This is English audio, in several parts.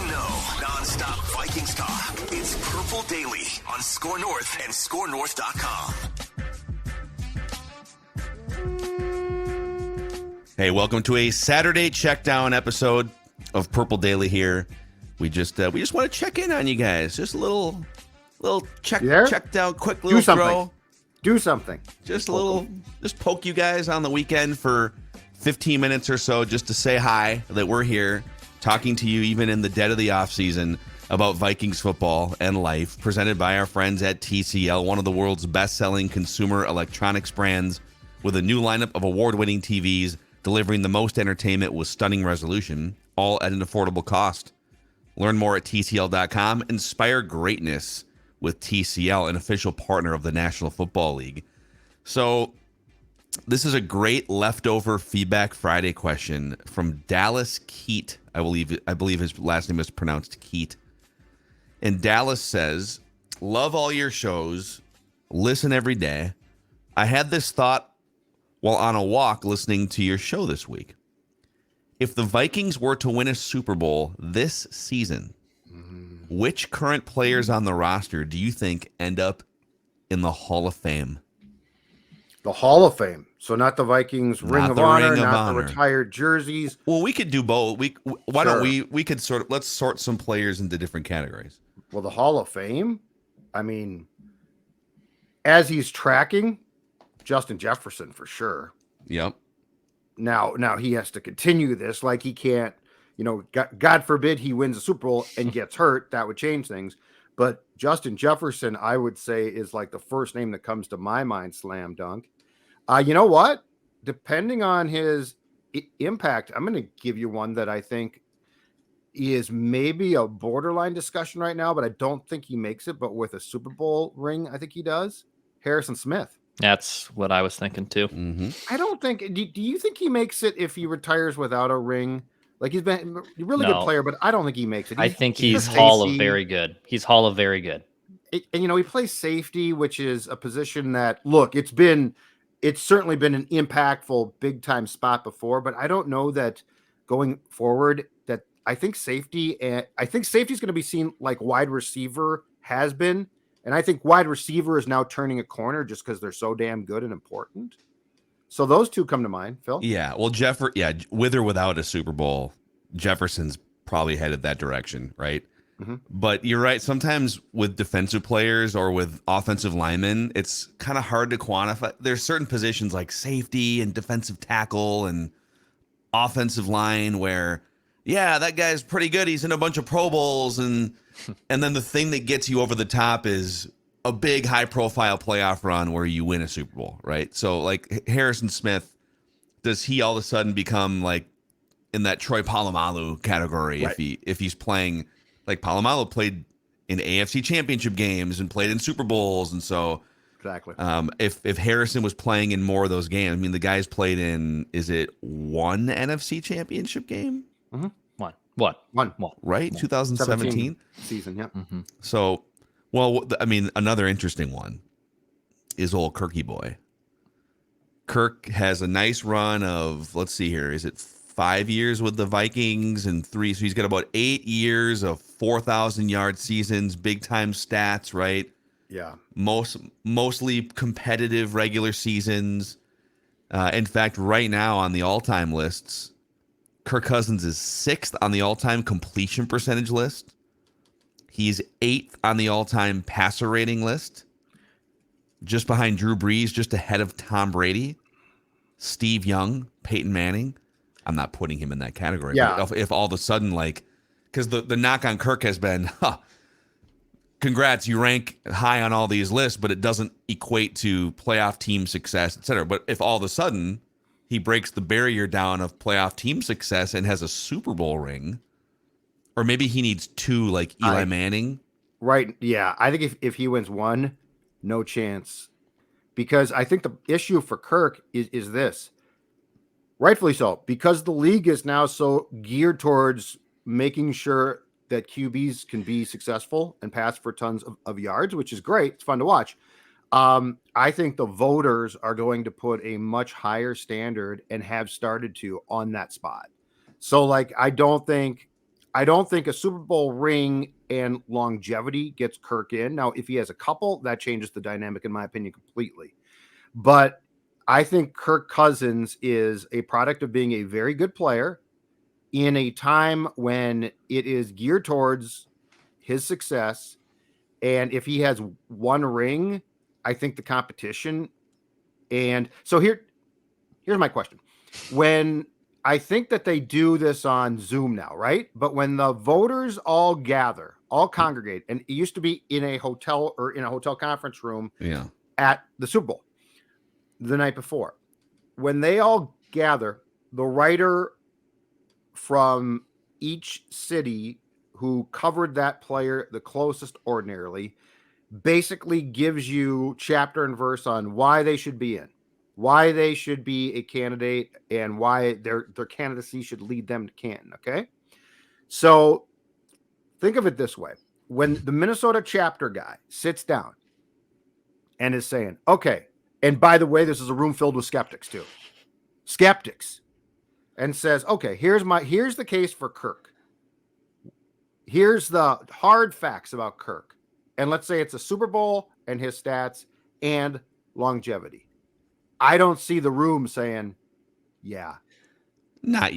know. Non-stop Vikings talk. It's Purple Daily on Score North and ScoreNorth.com. Hey, welcome to a Saturday check-down episode of Purple Daily here. We just want to check in on you guys. Just a little check down, quick little throw. Do something. Just poke you guys on the weekend for 15 minutes or so just to say hi, that we're here talking to you even in the dead of the off season about Vikings football and life, presented by our friends at TCL, one of the world's best-selling consumer electronics brands with a new lineup of award-winning TVs delivering the most entertainment with stunning resolution, all at an affordable cost. Learn more at TCL.com. Inspire greatness with TCL, an official partner of the National Football League. So this is a great leftover Feedback Friday question from Dallas Keat. I believe his last name is pronounced Keat. And Dallas says, love all your shows. Listen every day. I had this thought while on a walk listening to your show this week. If the Vikings were to win a Super Bowl this season, which current players on the roster do you think end up in the Hall of Fame? The Hall of Fame. So not the Vikings Ring of Honor, not the retired jerseys. Well, we could do both. We could let's sort some players into different categories. Well, the Hall of Fame, I mean, as he's tracking, Justin Jefferson for sure. Yep. Now he has to continue this. Like he can't, God forbid he wins a Super Bowl and gets hurt. That would change things. But Justin Jefferson, I would say, is like the first name that comes to my mind. Slam dunk. You know what? Depending on his impact, I'm going to give you one that I think is maybe a borderline discussion right now, but I don't think he makes it. But with a Super Bowl ring, I think he does. Harrison Smith. That's what I was thinking too. Mm-hmm. I don't think. Do you think he makes it if he retires without a ring? Like he's been a really good player, but I don't think he makes it. I think he's Hall of Very Good. He's Hall of Very Good. And he plays safety, which is a position that it's certainly been an impactful big time spot before, but I don't know that going forward that I think safety is going to be seen like wide receiver has been. And I think wide receiver is now turning a corner just because they're so damn good and important. So those two come to mind, Phil. Yeah, well, with or without a Super Bowl, Jefferson's probably headed that direction, right? Mm-hmm. But you're right. Sometimes with defensive players or with offensive linemen, it's kind of hard to quantify. There's certain positions like safety and defensive tackle and offensive line where, yeah, that guy's pretty good. He's in a bunch of Pro Bowls and then the thing that gets you over the top is a big high-profile playoff run where you win a Super Bowl, right? So, like Harrison Smith, does he all of a sudden become like in that Troy Polamalu category? Right. If he's playing, like Polamalu played in AFC Championship games and played in Super Bowls, and so exactly. If Harrison was playing in more of those games, I mean, the guy's played in, is it one NFC Championship game? Mm-hmm. One. Right, 2017 season. Yeah. Mm-hmm. So. Well, I mean, another interesting one is old Kirky boy. Kirk has a nice run of, let's see here, is it 5 years with the Vikings and 3? So he's got about 8 years of 4,000-yard seasons, big-time stats, right? Yeah. Mostly competitive regular seasons. In fact, right now on the all-time lists, Kirk Cousins is 6th on the all-time completion percentage list. He's 8th on the all-time passer rating list, just behind Drew Brees, just ahead of Tom Brady, Steve Young, Peyton Manning. I'm not putting him in that category. Yeah. But if all of a sudden, like, because the knock on Kirk has been, congrats, you rank high on all these lists, but it doesn't equate to playoff team success, et cetera. But if all of a sudden he breaks the barrier down of playoff team success and has a Super Bowl ring, or maybe he needs 2 like Eli Manning. Right. Yeah. I think if he wins 1, no chance. Because I think the issue for Kirk is this. Rightfully so. Because the league is now so geared towards making sure that QBs can be successful and pass for tons of yards, which is great. It's fun to watch. I think the voters are going to put a much higher standard and have started to on that spot. So like, I I don't think a Super Bowl ring and longevity gets Kirk in. Now, if he has a couple, that changes the dynamic, in my opinion, completely. But I think Kirk Cousins is a product of being a very good player in a time when it is geared towards his success. And if he has one ring, I think the competition. And so here's my question. When I think that they do this on Zoom now, right? But when the voters all gather, all congregate, and it used to be in a hotel or in a hotel conference room at the Super Bowl the night before, when they all gather, the writer from each city who covered that player the closest ordinarily basically gives you chapter and verse on why they should be in, why they should be a candidate, and why their candidacy should lead them to Canton. Okay. So think of it this way. When the Minnesota chapter guy sits down and is saying, okay, and by the way, this is a room filled with skeptics too. Skeptics. And says, okay, here's the case for Kirk. Here's the hard facts about Kirk. And let's say it's a Super Bowl and his stats and longevity. I don't see the room saying, yeah. Not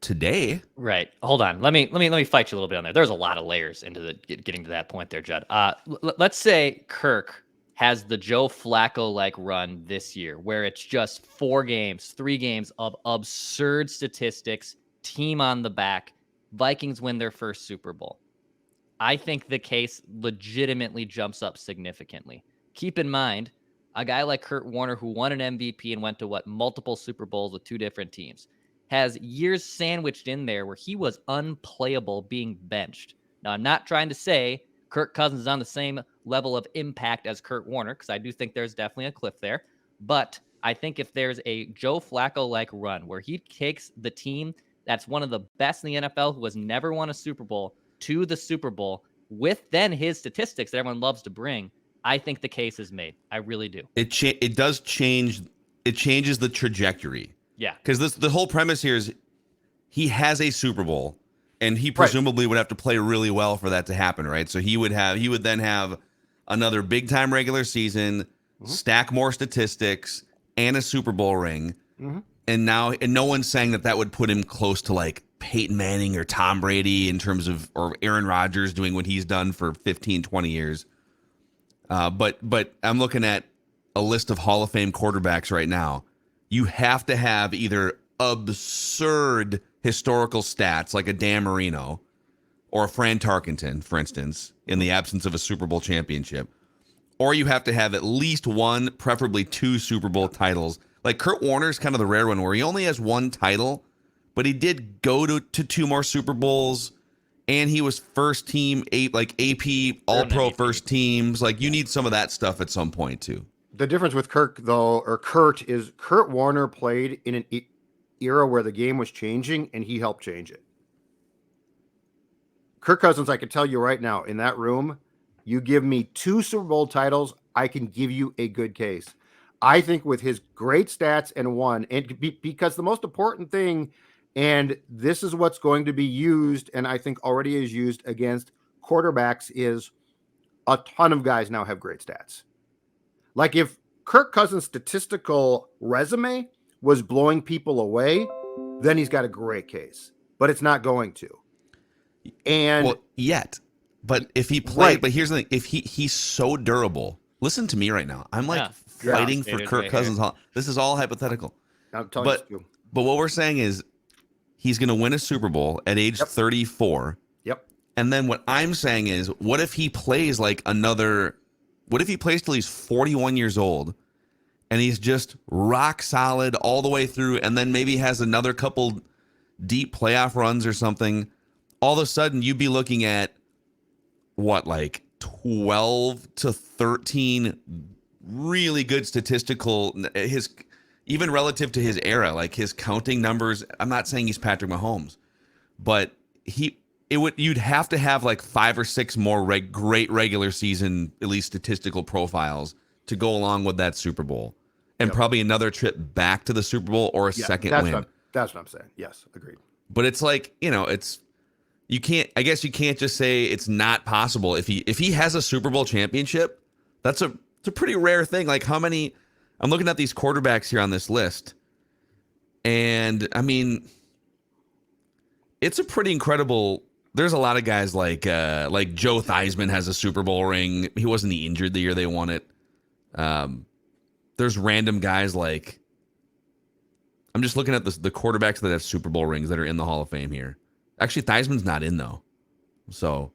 today. Right. Hold on. Let me fight you a little bit on there. There's a lot of layers into getting to that point there, Judd. Let's say Kirk has the Joe Flacco-like run this year, where it's just 3 games of absurd statistics, team on the back, Vikings win their first Super Bowl. I think the case legitimately jumps up significantly. Keep in mind, a guy like Kurt Warner, who won an MVP and went to multiple Super Bowls with 2 different teams, has years sandwiched in there where he was unplayable being benched. Now, I'm not trying to say Kirk Cousins is on the same level of impact as Kurt Warner, because I do think there's definitely a cliff there. But I think if there's a Joe Flacco-like run where he takes the team that's one of the best in the NFL who has never won a Super Bowl to the Super Bowl with then his statistics that everyone loves to bring, I think the case is made. I really do. It does change. It changes the trajectory. Yeah. Because the whole premise here is he has a Super Bowl, and he presumably would have to play really well for that to happen, right? So he would then have another big time regular season, stack more statistics, and a Super Bowl ring. And no one's saying that would put him close to like Peyton Manning or Tom Brady in terms of, or Aaron Rodgers doing what he's done for 15, 20 years. But I'm looking at a list of Hall of Fame quarterbacks right now. You have to have either absurd historical stats like a Dan Marino or a Fran Tarkenton, for instance, in the absence of a Super Bowl championship, or you have to have at least 1, preferably 2 Super Bowl titles. Like Kurt Warner's kind of the rare one where he only has 1 title, but he did go to 2 more Super Bowls, and he was first team, AP All-Pro first teams. Like you need some of that stuff at some point too. The difference with Kurt is Kurt Warner played in an era where the game was changing, and he helped change it. Kirk Cousins, I can tell you right now, in that room, you give me 2 Super Bowl titles, I can give you a good case. I think with his great stats and because the most important thing, and this is what's going to be used, and I think already is used against quarterbacks, is a ton of guys now have great stats. Like if Kirk Cousins' statistical resume was blowing people away, then he's got a great case, but it's not going to. And yet, but if he played, but here's the thing: if he's so durable. Listen to me right now. I'm fighting for Kirk Cousins. This is all hypothetical. I'm telling you. But what we're saying is he's going to win a Super Bowl at age 34. Yep. And then what I'm saying is, what if he plays what if he plays till he's 41 years old and he's just rock solid all the way through, and then maybe has another couple deep playoff runs or something? All of a sudden, you'd be looking at 12 to 13 really good statistical, even relative to his era, like his counting numbers. I'm not saying he's Patrick Mahomes, but you'd have to have 5 or 6 more great regular season, at least statistical profiles to go along with that Super Bowl, and probably another trip back to the Super Bowl or a second win. That's what I'm saying. Yes, agreed. But it's I guess you can't just say it's not possible. If he has a Super Bowl championship, it's a pretty rare thing. Like how many, I'm looking at these quarterbacks here on this list. And I mean, it's a pretty incredible. There's a lot of guys like Joe Theismann has a Super Bowl ring. He wasn't injured the year they won it. There's random guys like, I'm just looking at the quarterbacks that have Super Bowl rings that are in the Hall of Fame here. Actually, Theismann's not in though. So,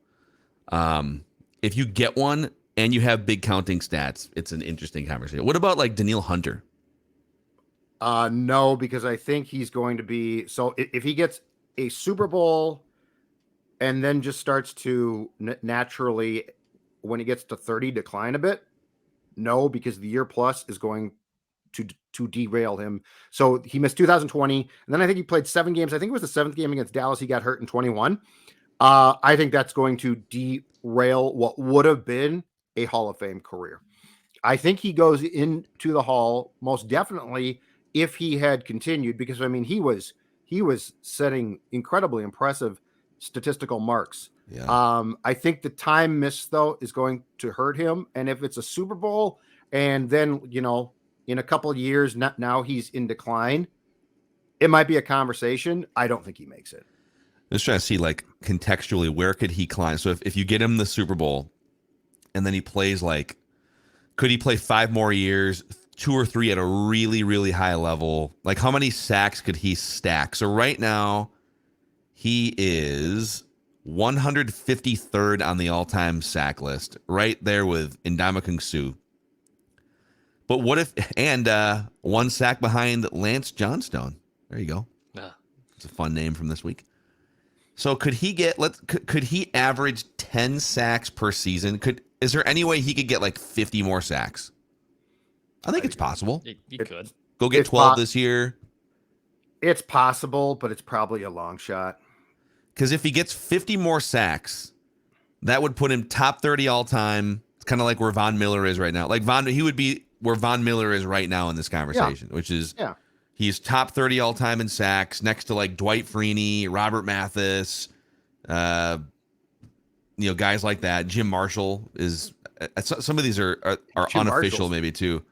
if you get one and you have big counting stats, it's an interesting conversation. What about like Daniil Hunter? No, because I think he's going to be, so if he gets a Super Bowl and then just starts to naturally, when he gets to 30, decline a bit, no, because the year plus is going to derail him. So he missed 2020, and then I think he played 7 games. I think it was the 7th game against Dallas. He got hurt in 21. I think that's going to derail what would have been a Hall of Fame career. I think he goes into the Hall most definitely if he had continued, because I mean he was setting incredibly impressive statistical marks. Yeah. I think the time missed though is going to hurt him, and if it's a Super Bowl and then in a couple of years now he's in decline, it might be a conversation. I don't think he makes it. Just trying to see like contextually where could he climb. So if you get him the Super Bowl and then he plays like, could he play 5 more years, 2 or 3 at a really, really high level? Like how many sacks could he stack? So right now he is 153rd on the all-time sack list, right there with Ndamukong Suh. But what if, and 1 sack behind Lance Johnstone. There you go. It's a fun name from this week. So could he get, could he average 10 sacks per season? Is there any way he could get like 50 more sacks? I think it's possible. He could. Go get 12 this year. It's possible, but it's probably a long shot. Because if he gets 50 more sacks, that would put him top 30 all time. It's kind of like where Von Miller is right now. Like he would be where Von Miller is right now in this conversation, which is he's top 30 all time in sacks, next to like Dwight Freeney, Robert Mathis, guys like that. Jim Marshall is. Some of these are unofficial, maybe too,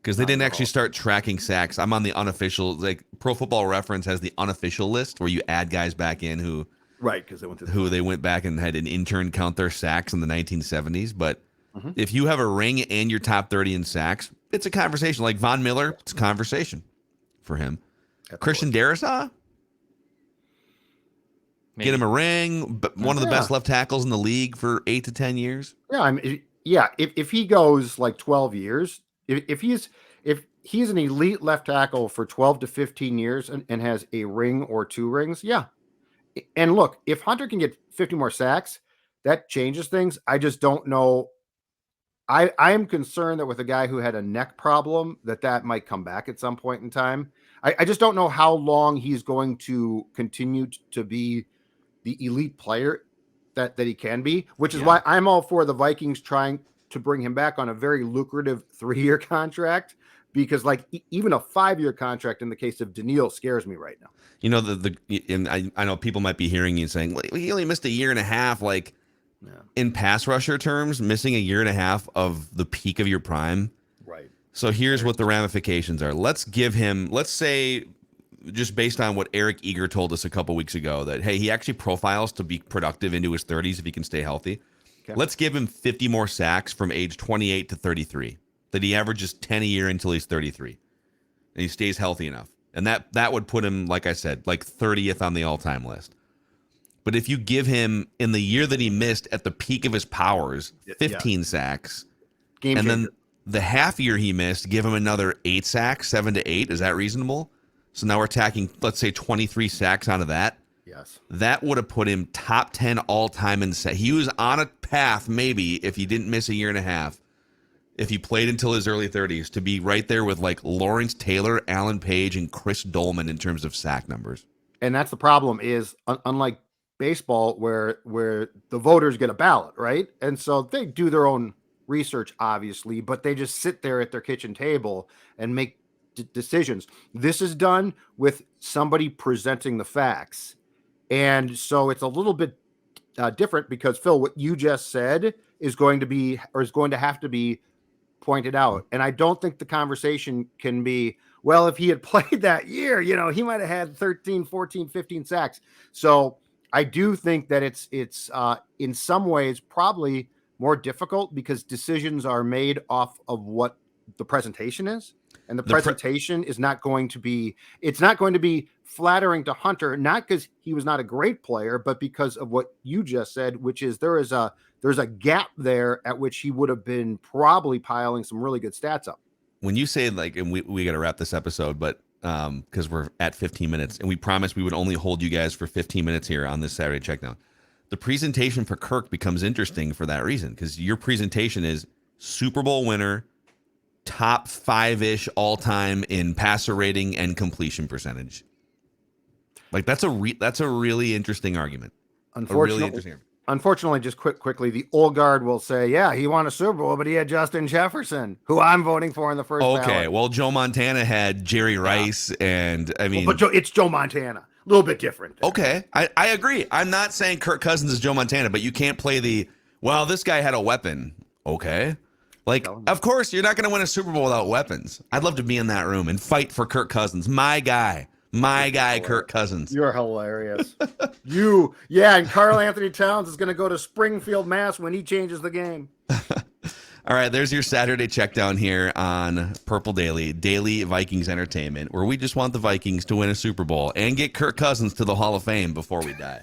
because they didn't actually start tracking sacks. I'm on the unofficial. Like Pro Football Reference has the unofficial list where you add guys back in who because they went back and had an intern count their sacks in the 1970s, but. If you have a ring and you're top 30 in sacks, it's a conversation. Like Von Miller, it's a conversation for him. Absolutely. Christian Darrisaw, get him a ring, but one of the best left tackles in the league for 8 to 10 years. Yeah, I mean, if he goes like 12 years, if he's an elite left tackle for 12 to 15 years and has a ring or 2 rings, And look, if Hunter can get 50 more sacks, that changes things. I just don't know. I am concerned that with a guy who had a neck problem, that might come back at some point in time. I just don't know how long he's going to continue to be the elite player that he can be, which is why I'm all for the Vikings trying to bring him back on a very lucrative 3-year contract, because like even a 5-year contract in the case of Daniil scares me right now. And I know people might be hearing you saying, well, he only missed a year and a half, like in pass rusher terms, missing a year and a half of the peak of your prime. Right. So here's what the ramifications are. Let's say, just based on what Eric Eager told us a couple weeks ago, that, hey, he actually profiles to be productive into his 30s if he can stay healthy. Okay. Let's give him 50 more sacks from age 28 to 33, that he averages 10 a year until he's 33, and he stays healthy enough. And that would put him, like I said, like 30th on the all-time list. But if you give him, in the year that he missed at the peak of his powers, 15 sacks, Game and changer. then the half year he missed, give him another 8 sacks, 7 to 8. Is that reasonable? So now we're tacking, let's say, 23 sacks out of that. Yes. That would have put him top 10 all-time in sacks. He was on a path, maybe, if he didn't miss a year and a half, if he played until his early 30s, to be right there with like Lawrence Taylor, Alan Page, and Chris Dolman in terms of sack numbers. And that's the problem is, unlike baseball where the voters get a ballot, right? And so they do their own research, obviously, but they just sit there at their kitchen table and make decisions. This is done with somebody presenting the facts And so it's a little bit different because, Phil, what you just said is going to have to be pointed out. And I don't think the conversation can be, well, if he had played that year, he might have had 13, 14, 15 sacks. So I do think that it's in some ways probably more difficult because decisions are made off of what the presentation is. And the presentation is not going to be flattering to Hunter, not because he was not a great player, but because of what you just said, which is there's a gap there at which he would have been probably piling some really good stats up. When you say, like, and we got to wrap this episode, but because we're at 15 minutes and we promised we would only hold you guys for 15 minutes here on this Saturday Checkdown. The presentation for Kirk becomes interesting for that reason, because your presentation is Super Bowl winner, top 5-ish all time in passer rating and completion percentage. Like, that's a really interesting argument. Unfortunately, just quickly, the old guard will say, yeah, he won a Super Bowl, but he had Justin Jefferson, who I'm voting for in the first ballot. Okay, well, Joe Montana had Jerry Rice, and I mean... But it's Joe Montana. A little bit different. Okay, I agree. I'm not saying Kirk Cousins is Joe Montana, but you can't play this guy had a weapon. Okay. Like, of course, you're not going to win a Super Bowl without weapons. I'd love to be in that room and fight for Kirk Cousins. My guy, Kirk Cousins. You're hilarious. And Karl Anthony Towns is going to go to Springfield, Mass when he changes the game. All right, there's your Saturday check down here on Purple Daily Vikings Entertainment, where we just want the Vikings to win a Super Bowl and get Kirk Cousins to the Hall of Fame before we die.